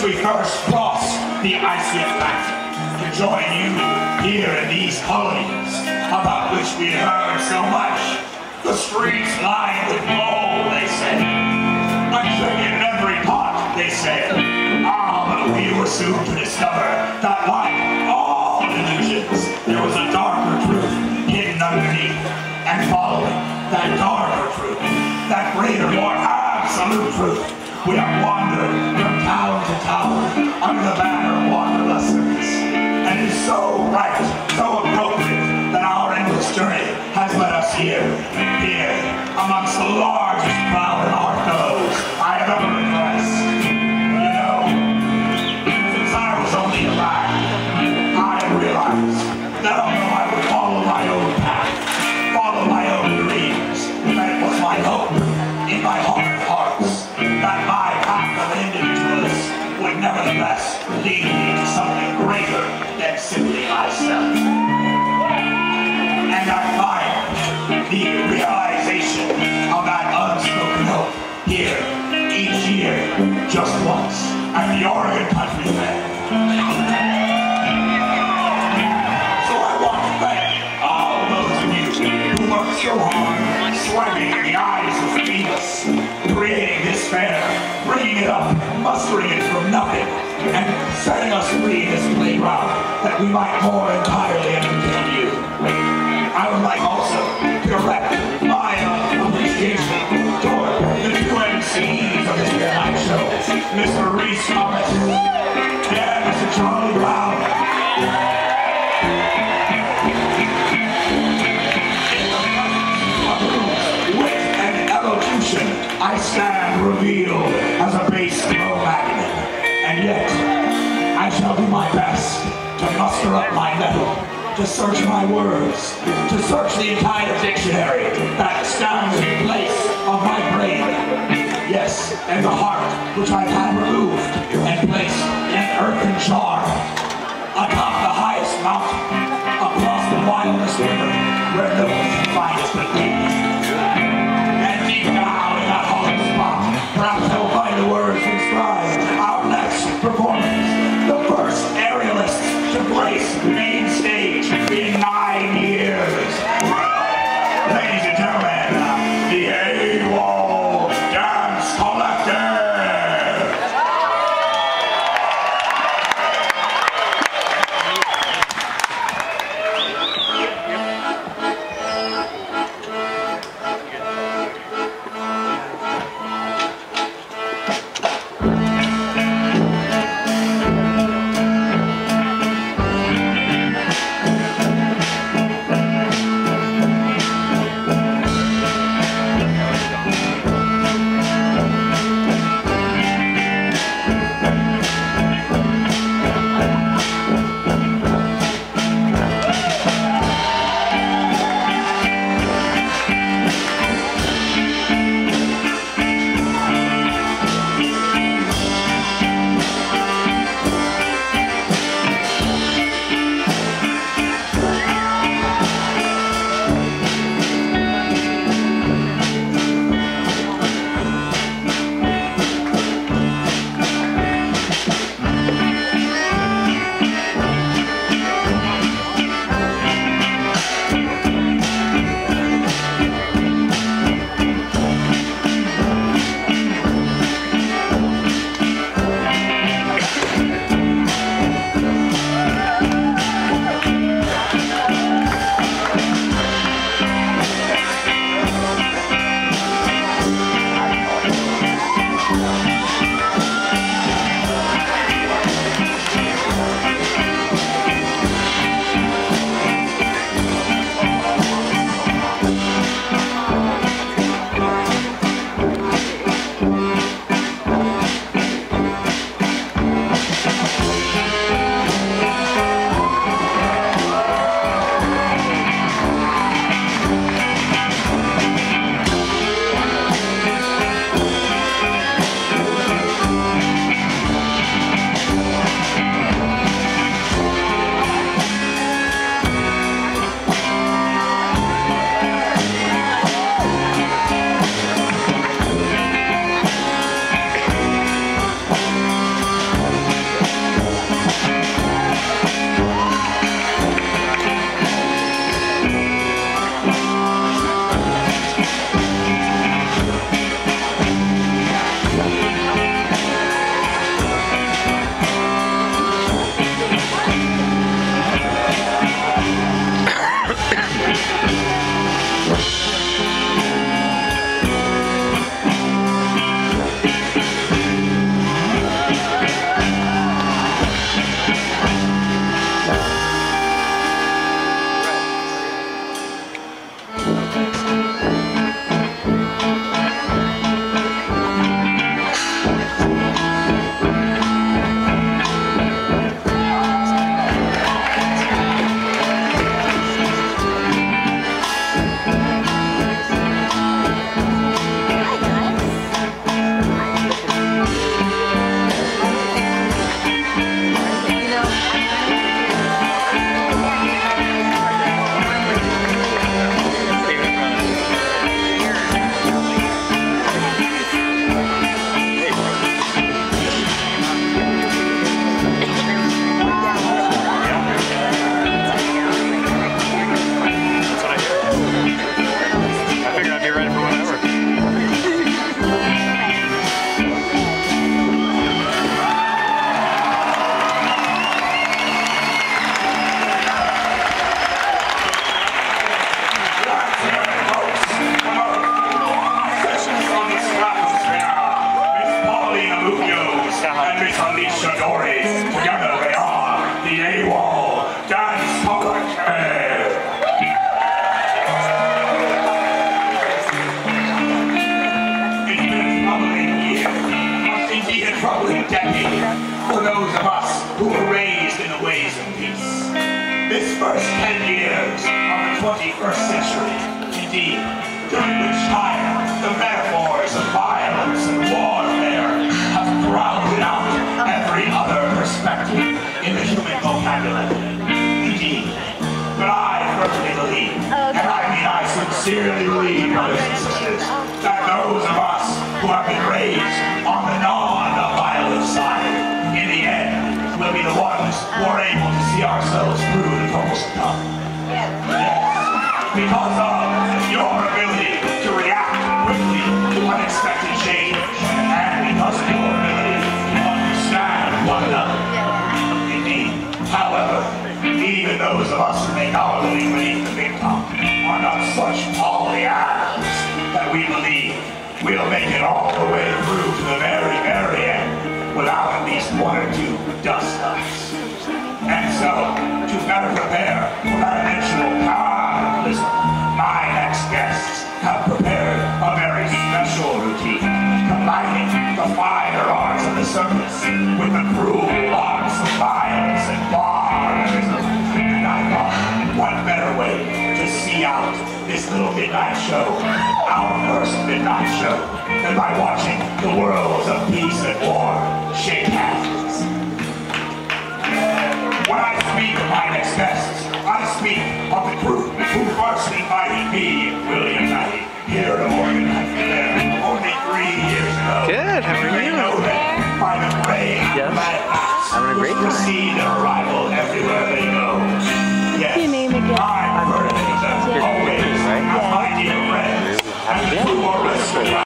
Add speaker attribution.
Speaker 1: since we first crossed the icy Atlantic to join you here in these colonies, about which we heard so much. The streets lined with gold, they say. A drink in every pot, they say. Ah, but we were soon to discover that, like all illusions, there was a darker truth hidden underneath. And following that darker truth, that greater, more absolute truth, we have wandered from town to town under the banner of Wanderlust Circus. And it is so right, so appropriate that our endless journey has led us here, amongst the largest crowd in our fellows I have ever addressed. You know, since I was only a lad, I realized that although I would follow my own path, follow my own dreams, that it was my hope in my heart of hearts that my path of individualist would nevertheless lead me to something greater than simply myself. And I find the realization of that unspoken hope here each year, just once, at the Oregon Country Fair. So I want to thank all those of you who worked so hard, sweating in the eyes of Venus, creating this fair, bringing it up, mustering it from nothing, and setting us free in this playground that we might more entirely entertain you. I would like also to direct my appreciation toward the two MCs of this night show, Mr. Reese Thomas and Mr. Charlie Brown. I stand revealed as a bass drum magnet, and yet I shall do my best to muster up my mettle, to search my words, to search the entire dictionary that stands in place of my brain. Yes, and the heart which I've had removed and placed in an earthen jar atop the highest mountain, across the wildest river, where no one can find us but me. And deep down in that hollow spot, perhaps I will find the words to describe our next performance. The first aerialist to grace main stage in 9 years. Ladies and gentlemen, the AWOL Dance Collective. who were raised in the ways of peace. This first 10 years of the 21st century, indeed, during which time the metaphors of violence and warfare have crowded out every other perspective in the human vocabulary. Indeed. But I firmly believe, and I mean I sincerely believe, brothers and sisters, that those of us who have been raised on the non-violent side, in the end, will be the ones who are able to see ourselves through the troubles to come. Yes. Because of your ability to react quickly to unexpected change, and because of your ability to understand one another. Indeed, however, even those of us who make our living beneath the big top are not such polyams that we believe we'll make it all the way through to the very, very end without at least one or two dust-ups. And so, to better prepare for that eventual cataclysm, my next guests have prepared a very special routine, combining the finer arts of the circus with the cruel arts of violence and barbarism. And I thought, what better way to see out this little midnight show, our first midnight show, than by watching the worlds of peace and war shake hands. When I speak of my next guests, I speak of the crew who first invited me, William Knight, here to organize there only 3 years ago.
Speaker 2: Good, how are you?
Speaker 1: They know them by the gray automatic maps, which precede their arrival everywhere they go. Yes, I'm Ferdinand, always, my dear friends, and the crew are